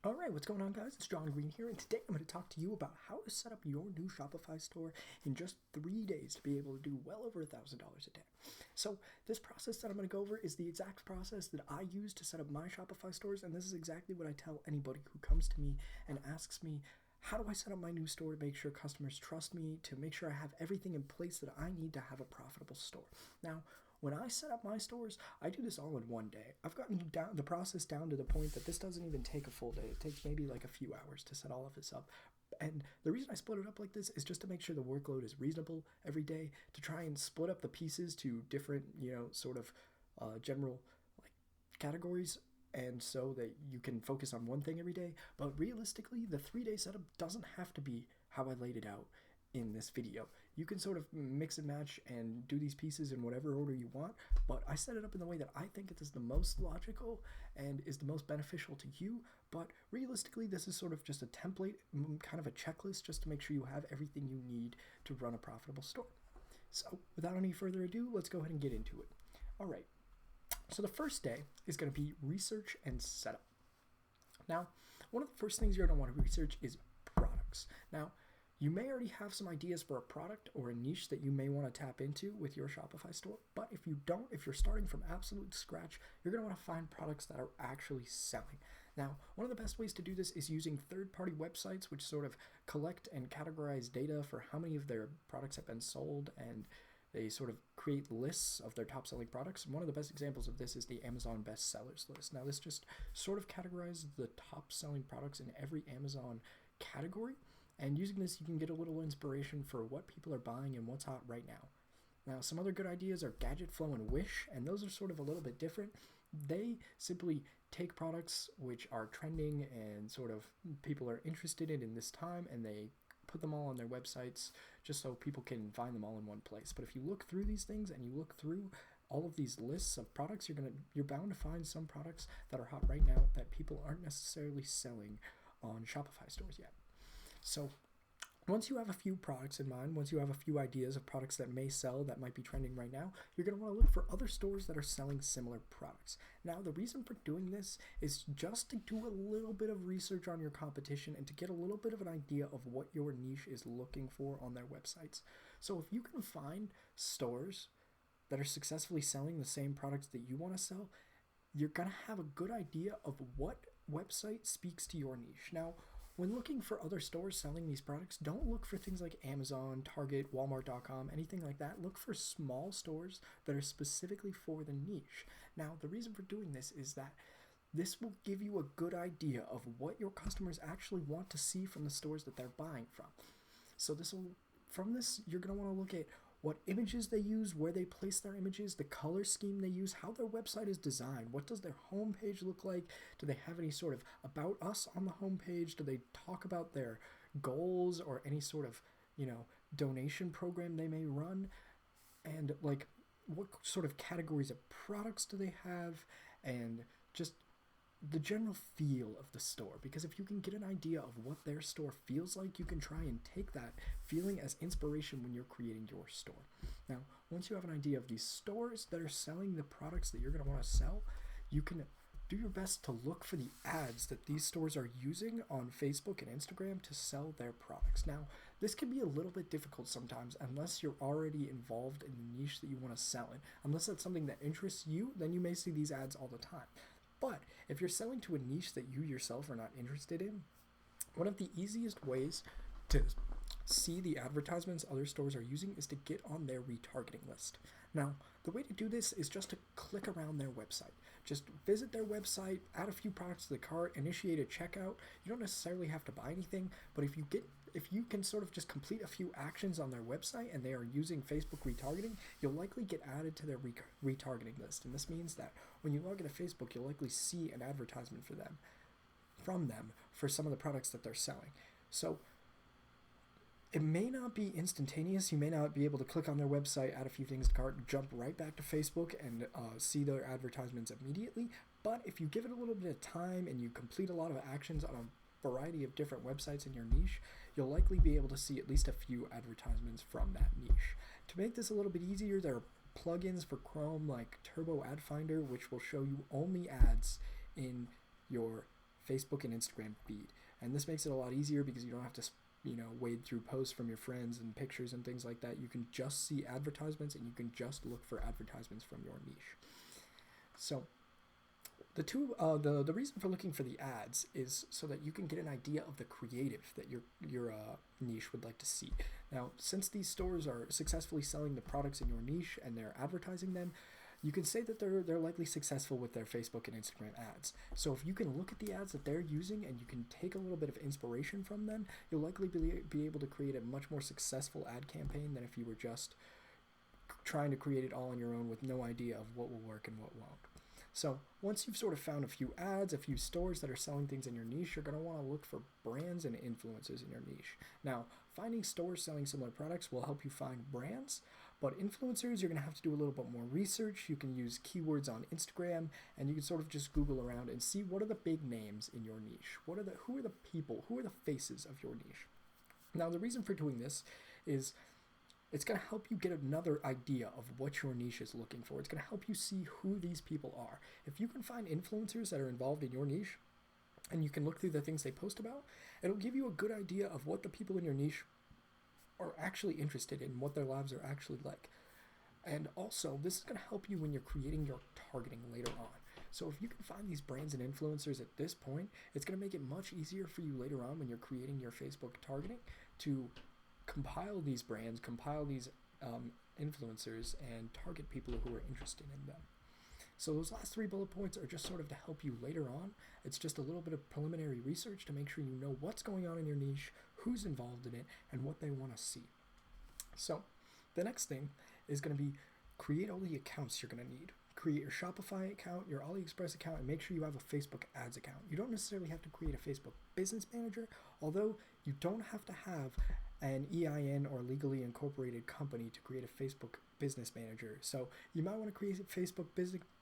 Alright, what's going on, guys? It's John Green here, and today I'm going to talk to you about how to set up your new Shopify store in just 3 days to be able to do well over $1,000 a day. So this process that I'm going to go over is the exact process that I use to set up my Shopify stores, and this is exactly what I tell anybody who comes to me and asks me, how do I set up my new store to make sure customers trust me, to make sure I have everything in place that I need to have a profitable store? Now, when I set up my stores, I do this all in one day. I've gotten the process down to the point that this doesn't even take a full day. It takes maybe like a few hours to set all of this up. And the reason I split it up like this is just to make sure the workload is reasonable every day, to try and split up the pieces to different, general like categories, and so that you can focus on one thing every day. But realistically, the 3-day setup doesn't have to be how I laid it out in this video. You can sort of mix and match and do these pieces in whatever order you want, but I set it up in the way that I think it is the most logical and is the most beneficial to you. But realistically, this is sort of just a template, kind of a checklist, just to make sure you have everything you need to run a profitable store. So without any further ado, let's go ahead and get into it. All right, so the first day is going to be research and setup. Now, one of the first things you're going to want to research is products. Now, you may already have some ideas for a product or a niche that you may want to tap into with your Shopify store, but if you don't, if you're starting from absolute scratch, you're going to want to find products that are actually selling. Now, one of the best ways to do this is using third-party websites, which sort of collect and categorize data for how many of their products have been sold, and they sort of create lists of their top-selling products. And one of the best examples of this is the Amazon bestsellers list. Now, this just sort of categorizes the top-selling products in every Amazon category. And using this, you can get a little inspiration for what people are buying and what's hot right now. Now, some other good ideas are Gadget Flow and Wish, and those are sort of a little bit different. They simply take products which are trending and sort of people are interested in this time, and they put them all on their websites just so people can find them all in one place. But if you look through these things and you look through all of these lists of products, you're bound to find some products that are hot right now that people aren't necessarily selling on Shopify stores yet. So once you have a few products in mind, once you have a few ideas of products that may sell, that might be trending right now, you're going to want to look for other stores that are selling similar products. Now, the reason for doing this is just to do a little bit of research on your competition and to get a little bit of an idea of what your niche is looking for on their websites. So if you can find stores that are successfully selling the same products that you want to sell, you're going to have a good idea of what website speaks to your niche. Now, when looking for other stores selling these products, don't look for things like Amazon, Target, Walmart.com, anything like that. Look for small stores that are specifically for the niche. Now, the reason for doing this is that this will give you a good idea of what your customers actually want to see from the stores that they're buying from. So from this, you're going to want to look at what images they use, where they place their images, the color scheme they use, how their website is designed, what does their homepage look like, do they have any sort of about us on the homepage, do they talk about their goals or any sort of, donation program they may run, and like what sort of categories of products do they have, and just the general feel of the store. Because if you can get an idea of what their store feels like, you can try and take that feeling as inspiration when you're creating your store. Now, once you have an idea of these stores that are selling the products that you're going to want to sell, you can do your best to look for the ads that these stores are using on Facebook and Instagram to sell their products. Now, this can be a little bit difficult sometimes unless you're already involved in the niche that you want to sell in. Unless that's something that interests you, then you may see these ads all the time. But if you're selling to a niche that you yourself are not interested in, one of the easiest ways to see the advertisements other stores are using is to get on their retargeting list. Now, the way to do this is just to click around their website. Just visit their website, add a few products to the cart, initiate a checkout. You don't necessarily have to buy anything, but if you can sort of just complete a few actions on their website and they are using Facebook retargeting, you'll likely get added to their retargeting list. And this means that when you log into Facebook, you'll likely see an advertisement from them for some of the products that they're selling. So it may not be instantaneous. You may not be able to click on their website, add a few things to cart, jump right back to Facebook and see their advertisements immediately. But if you give it a little bit of time and you complete a lot of actions on a variety of different websites in your niche, you'll likely be able to see at least a few advertisements from that niche. To make this a little bit easier, there are plugins for Chrome like Turbo Ad Finder, which will show you only ads in your Facebook and Instagram feed. And this makes it a lot easier because you don't have to wade through posts from your friends and pictures and things like that. You can just see advertisements, and you can just look for advertisements from your niche. So the reason for looking for the ads is so that you can get an idea of the creative that your niche would like to see. Now, since these stores are successfully selling the products in your niche and they're advertising them, you can say that they're likely successful with their Facebook and Instagram ads. So if you can look at the ads that they're using and you can take a little bit of inspiration from them, you'll likely be able to create a much more successful ad campaign than if you were just trying to create it all on your own with no idea of what will work and what won't. So once you've sort of found a few ads, a few stores that are selling things in your niche, you're going to want to look for brands and influencers in your niche. Now, finding stores selling similar products will help you find brands, but influencers, you're going to have to do a little bit more research. You can use keywords on Instagram, and you can sort of just Google around and see what are the big names in your niche. Who are the people, who are the faces of your niche? Now, the reason for doing this is it's going to help you get another idea of what your niche is looking for. It's going to help you see who these people are. If you can find influencers that are involved in your niche, and you can look through the things they post about, it'll give you a good idea of what the people in your niche are actually interested in, what their lives are actually like. And also, this is going to help you when you're creating your targeting later on. So if you can find these brands and influencers at this point, it's going to make it much easier for you later on when you're creating your Facebook targeting to compile these brands, compile these influencers, and target people who are interested in them. So those last 3 bullet points are just sort of to help you later on. It's just a little bit of preliminary research to make sure you know what's going on in your niche, who's involved in it, and what they want to see. So the next thing is going to be create all the accounts you're going to need. Create your Shopify account, your AliExpress account, and make sure you have a Facebook ads account. You don't necessarily have to create a Facebook business manager, although you don't have to have an EIN or legally incorporated company to create a Facebook business manager. So you might want to create a Facebook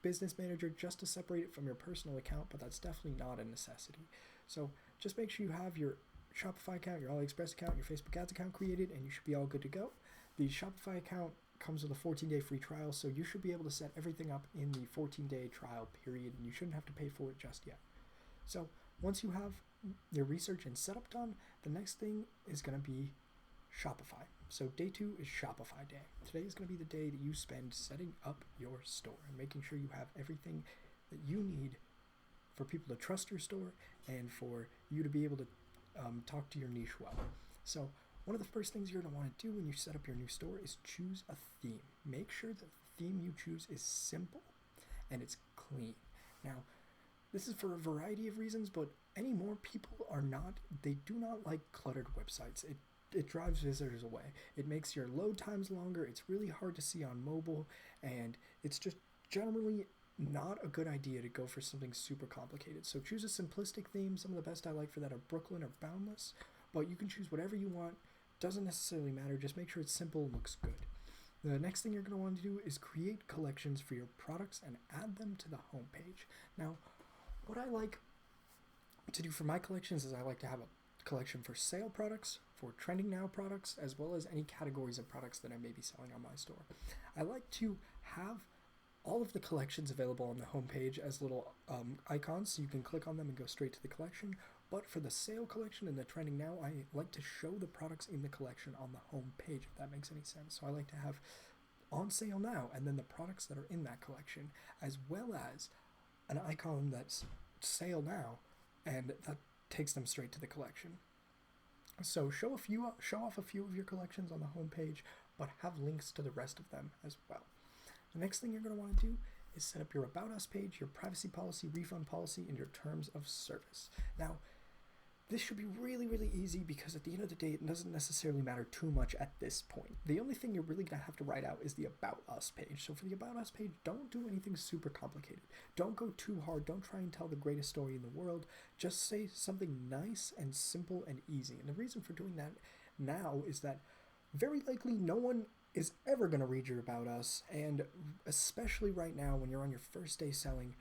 business manager just to separate it from your personal account, but that's definitely not a necessity. So just make sure you have your Shopify account, your AliExpress account, your Facebook ads account created, and you should be all good to go. The Shopify account comes with a 14-day free trial, so you should be able to set everything up in the 14-day trial period, and you shouldn't have to pay for it just yet. So once you have your research and setup done, the next thing is going to be Shopify. So day 2 is Shopify day. Today is going to be the day that you spend setting up your store and making sure you have everything that you need for people to trust your store and for you to be able to talk to your niche well. So one of the first things you're going to want to do when you set up your new store is choose a theme. Make sure that the theme you choose is simple and it's clean. Now, this is for a variety of reasons, but anymore people they do not like cluttered websites. It drives visitors away. It makes your load times longer. It's really hard to see on mobile, and it's just generally not a good idea to go for something super complicated. So choose a simplistic theme. Some of the best I like for that are Brooklyn or Boundless, but you can choose whatever you want. Doesn't necessarily matter. Just make sure it's simple and looks good. The next thing you're going to want to do is create collections for your products and add them to the homepage. Now, what I like to do for my collections is I like to have a collection for sale products, for trending now products, as well as any categories of products that I may be selling on my store. I like to have all of the collections available on the homepage as little icons, so you can click on them and go straight to the collection. But for the sale collection and the trending now, I like to show the products in the collection on the homepage, if that makes any sense. So I like to have on sale now, and then the products that are in that collection, as well as an icon that's sale now, and that takes them straight to the collection. So show off a few of your collections on the homepage, but have links to the rest of them as well. The next thing you're going to want to do is set up your About Us page, your privacy policy, refund policy, and your terms of service. Now, this should be really, really easy because at the end of the day, it doesn't necessarily matter too much at this point. The only thing you're really going to have to write out is the About Us page. So for the About Us page, don't do anything super complicated. Don't go too hard. Don't try and tell the greatest story in the world. Just say something nice and simple and easy. And the reason for doing that now is that very likely no one is ever going to read your About Us, and especially right now when you're on your first day selling,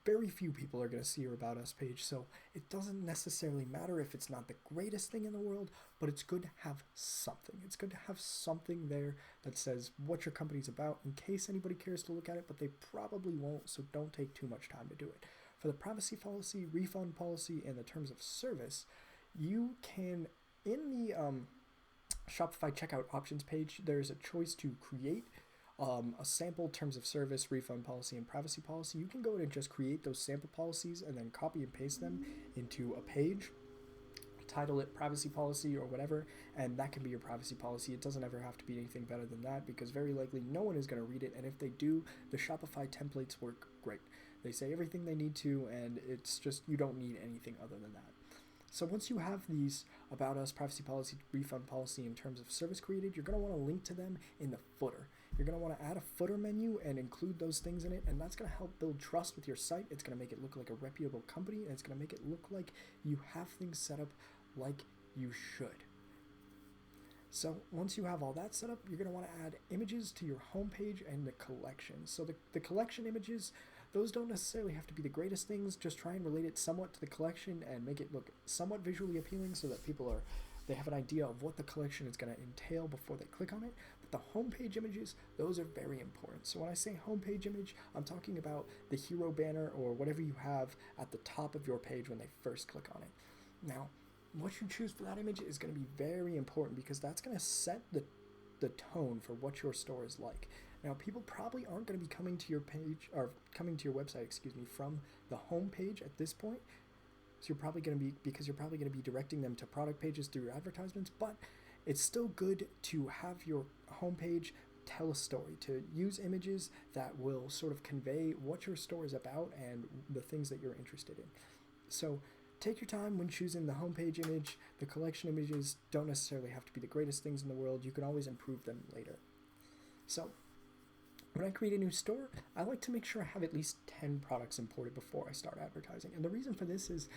very few people are going to see your About Us page, so it doesn't necessarily matter if it's not the greatest thing in the world, but it's good to have something. It's good to have something there that says what your company's about in case anybody cares to look at it, but they probably won't, so don't take too much time to do it. For the privacy policy, refund policy, and the terms of service, you can, in the Shopify checkout options page, there's a choice to create a sample terms of service, refund policy, and privacy policy. You can go in and just create those sample policies and then copy and paste them into a page, title it privacy policy or whatever, and that can be your privacy policy. It doesn't ever have to be anything better than that, because very likely no one is going to read it, and if they do, the Shopify templates work great. They say everything they need to, and it's just, you don't need anything other than that. So once you have these about us, privacy policy, refund policy, and terms of service created, you're going to want to link to them in the footer. You're going to want to add a footer menu and include those things in it, and that's going to help build trust with your site. It's going to make it look like a reputable company, and it's going to make it look like you have things set up like you should. So once you have all that set up, you're going to want to add images to your homepage and the collection. So the collection images, those don't necessarily have to be the greatest things. Just try and relate it somewhat to the collection and make it look somewhat visually appealing so that they have an idea of what the collection is going to entail before they click on it. But the homepage images, those are very important. So when I say homepage image, I'm talking about the hero banner or whatever you have at the top of your page when they first click on it. Now, what you choose for that image is going to be very important, because that's going to set the tone for what your store is like. Now, people probably aren't going to be coming to your page, or coming to your website, from the home page at this point. So you're probably going to be directing them to product pages through your advertisements, but it's still good to have your homepage tell a story, to use images that will sort of convey what your store is about and the things that you're interested in. So take your time when choosing the homepage image. The collection images don't necessarily have to be the greatest things in the world. You can always improve them later. So when I create a new store, I like to make sure I have at least 10 products imported before I start advertising. And the reason for this is,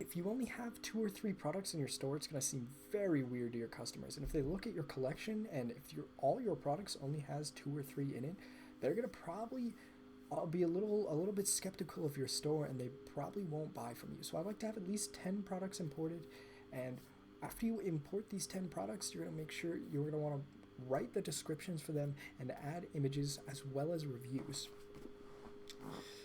if you only have 2 or 3 products in your store, it's going to seem very weird to your customers. And if they look at your collection, and if all your products only has 2 or 3 in it, they're going to probably be a little bit skeptical of your store, and they probably won't buy from you. So I like to have at least 10 products imported, and after you import these 10 products, you're going to make sure you're going to want to write the descriptions for them and add images as well as reviews.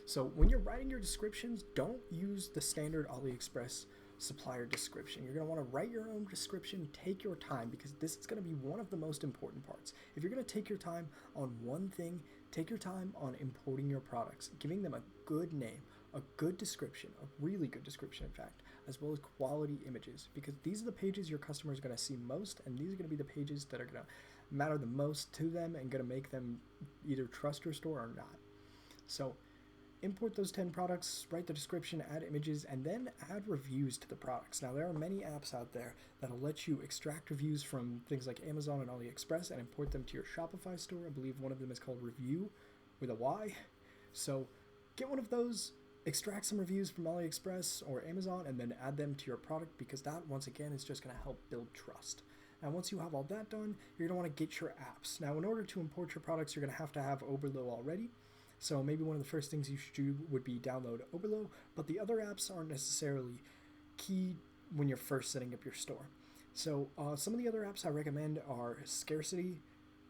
So when you're writing your descriptions, don't use the standard AliExpress supplier description. You're going to want to write your own description. Take your time, because this is going to be one of the most important parts. If you're going to take your time on one thing, take your time on importing your products, giving them a good name, a good description, a really good description, in fact, as well as quality images, because these are the pages your customers are going to see most, and these are going to be the pages that are going to matter the most to them and going to make them either trust your store or not. So import those 10 products, write the description, add images, and then add reviews to the products. Now, there are many apps out there that'll let you extract reviews from things like Amazon and AliExpress and import them to your Shopify store. I believe one of them is called Review with a Y. So get one of those, extract some reviews from AliExpress or Amazon, and then add them to your product, because that, once again, is just going to help build trust. Now, once you have all that done, you're going to want to get your apps. Now, in order to import your products, you're going to have Oberlo already. So maybe one of the first things you should do would be download Oberlo, but the other apps aren't necessarily key when you're first setting up your store. So some of the other apps I recommend are Scarcity,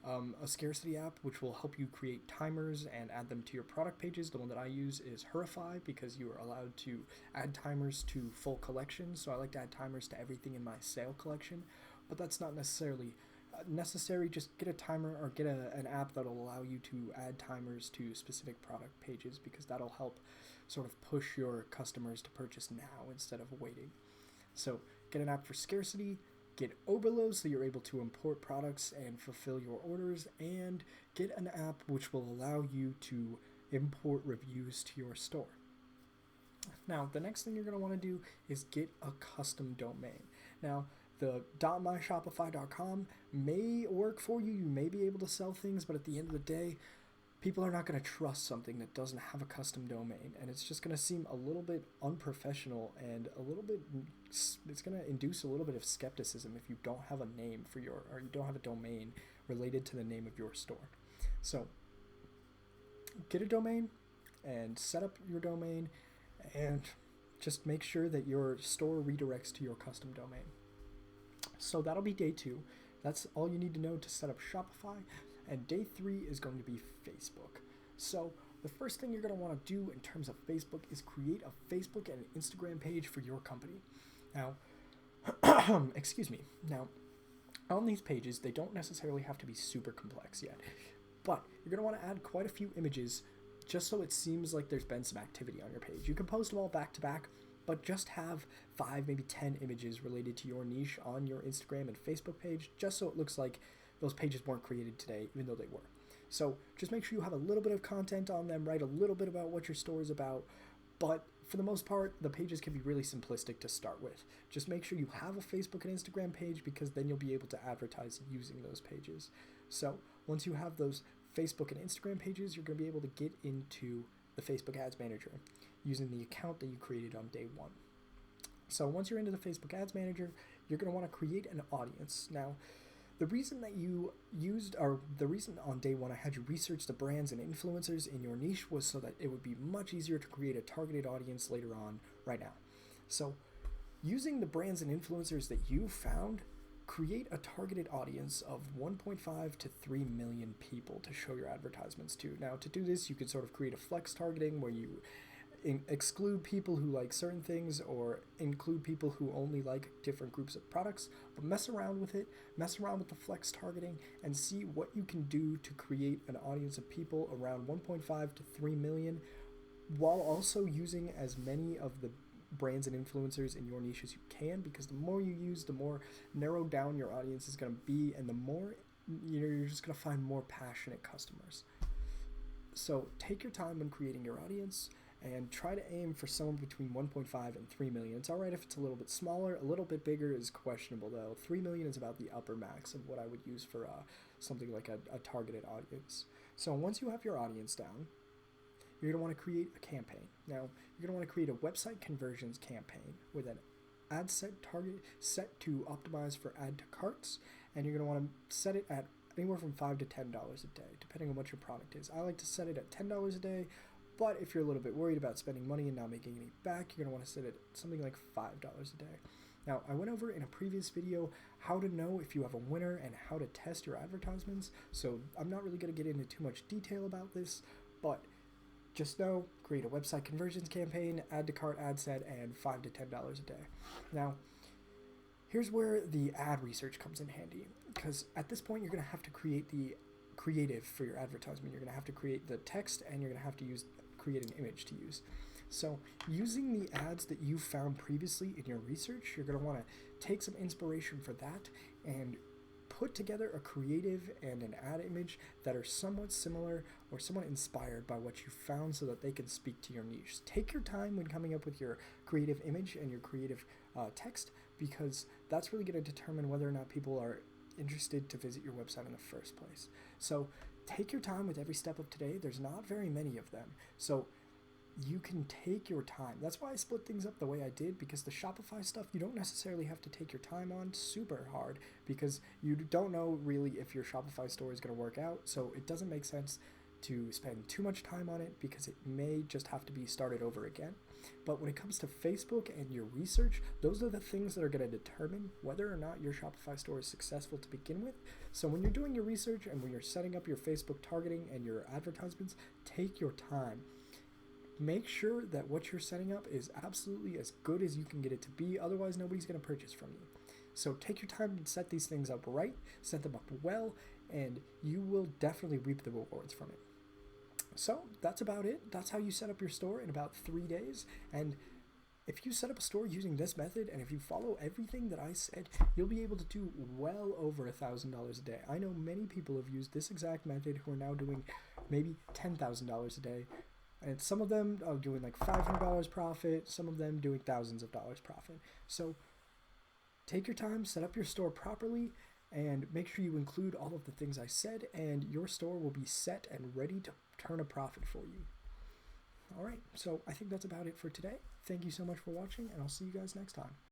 a scarcity app which will help you create timers and add them to your product pages. The one that I use is Hurify, because you are allowed to add timers to full collections. So I like to add timers to everything in my sale collection, but that's not necessarily necessary. Just get a timer, or get an app that'll allow you to add timers to specific product pages, because that'll help sort of push your customers to purchase now instead of waiting. So get an app for Scarcity, get Oberlo so you're able to import products and fulfill your orders, and get an app which will allow you to import reviews to your store. Now, the next thing you're going to want to do is get a custom domain. Now, the .myshopify.com may work for you. You may be able to sell things, but at the end of the day, people are not going to trust something that doesn't have a custom domain, and it's just going to seem a little bit unprofessional, and it's going to induce a little bit of skepticism if you don't have a name for you don't have a domain related to the name of your store. So get a domain and set up your domain, and just make sure that your store redirects to your custom domain. So that'll be day 2. That's all you need to know to set up Shopify. And day 3 is going to be Facebook. So the first thing you're going to want to do in terms of Facebook is create a Facebook and Instagram page for your company. Now, excuse me. Now, on these pages, they don't necessarily have to be super complex yet, but you're going to want to add quite a few images just so it seems like there's been some activity on your page. You can post them all back to back, but just have 5, maybe 10 images related to your niche on your Instagram and Facebook page, just so it looks like those pages weren't created today, even though they were. So just make sure you have a little bit of content on them, write a little bit about what your store is about, but for the most part, the pages can be really simplistic to start with. Just make sure you have a Facebook and Instagram page, because then you'll be able to advertise using those pages. So once you have those Facebook and Instagram pages, you're going to be able to get into the Facebook Ads Manager using the account that you created on day one. So once you're into the Facebook Ads Manager, you're going to want to create an audience. Now, the reason that you used, or the reason on day one I had you research the brands and influencers in your niche, was so that it would be much easier to create a targeted audience later on right now. So using the brands and influencers that you found, create a targeted audience of 1.5 to 3 million people to show your advertisements to. Now, to do this, you could sort of create a flex targeting where you exclude people who like certain things or include people who only like different groups of products, but mess around with it, mess around with the flex targeting, and see what you can do to create an audience of people around 1.5 to 3 million, while also using as many of the brands and influencers in your niche as you can, because the more you use, the more narrowed down your audience is going to be, and the more you're just going to find more passionate customers. So take your time when creating your audience and try to aim for somewhere between 1.5 and 3 million. It's all right if it's a little bit smaller. A little bit bigger is questionable, though. 3 million is about the upper max of what I would use for something like a targeted audience. So once you have your audience down, you're going to want to create a campaign. Now, you're going to want to create a website conversions campaign with an ad set target set to optimize for add to carts, and you're going to want to set it at anywhere from $5 to $10 a day, depending on what your product is. I like to set it at $10 a day, but if you're a little bit worried about spending money and not making any back, you're going to want to set it at something like $5 a day. Now, I went over in a previous video how to know if you have a winner and how to test your advertisements, so I'm not really going to get into too much detail about this, but just know, create a website conversions campaign, add to cart ad set, and $5 to $10 a day. Now, here's where the ad research comes in handy, because at this point, you're going to have to create the creative for your advertisement. You're going to have to create the text, and you're going to have to create an image to use. So using the ads that you found previously in your research, you're going to want to take some inspiration for that and put together a creative and an ad image that are somewhat similar or somewhat inspired by what you found, so that they can speak to your niche. Take your time when coming up with your creative image and your creative text, because that's really going to determine whether or not people are interested to visit your website in the first place. So take your time with every step of today. There's not very many of them, so you can take your time. That's why I split things up the way I did, because the Shopify stuff you don't necessarily have to take your time on super hard, because you don't know really if your Shopify store is going to work out, so it doesn't make sense to spend too much time on it, because it may just have to be started over again. But when it comes to Facebook and your research, those are the things that are going to determine whether or not your Shopify store is successful to begin with. So when you're doing your research and when you're setting up your Facebook targeting and your advertisements, take your time. Make sure that what you're setting up is absolutely as good as you can get it to be, otherwise nobody's going to purchase from you. So take your time and set these things up right, set them up well, and you will definitely reap the rewards from it. So that's about it. That's how you set up your store in about 3 days. And if you set up a store using this method, and if you follow everything that I said, you'll be able to do well over $1,000 a day. I know many people have used this exact method who are now doing maybe $10,000 a day. And some of them are doing like $500 profit, some of them doing thousands of dollars profit. So take your time, set up your store properly, and make sure you include all of the things I said, and your store will be set and ready to turn a profit for you. All right, so I think that's about it for today. Thank you so much for watching, and I'll see you guys next time.